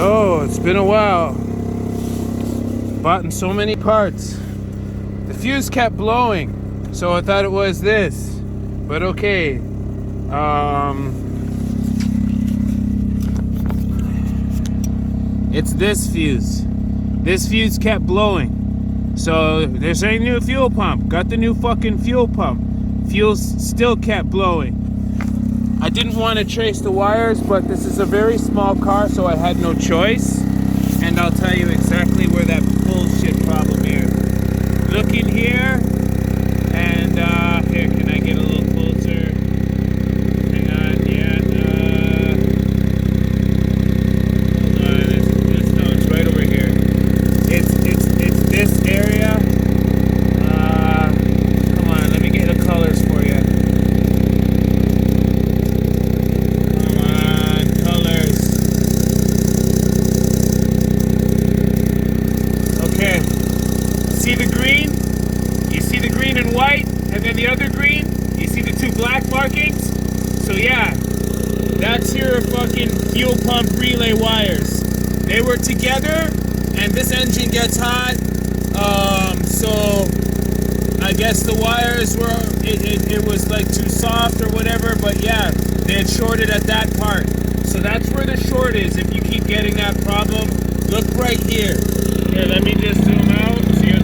Oh, it's been a while. Bought in so many parts. The fuse kept blowing, so I thought it was this. But okay. It's this fuse. This fuse kept blowing. So there's a new fuel pump. Got the new fucking fuel pump. Fuel still kept blowing. I didn't want to trace the wires, but this is a very small car, so I had no choice. And I'll tell you exactly where that bullshit problem is. Look in here, and here, can I get a little closer? Hang on, yeah. Hold on, no, it's right over here. It's this area. Come on, let me get the colors for you. See the green? You see the green and white, and then the other green? You see the two black markings? So yeah, that's your fucking fuel pump relay wires. They were together, and this engine gets hot, so I guess the wires were, it was like too soft or whatever, but yeah, they had shorted at that part. So that's where the short is. If you keep getting that problem, look right here. Here, let me just zoom out so you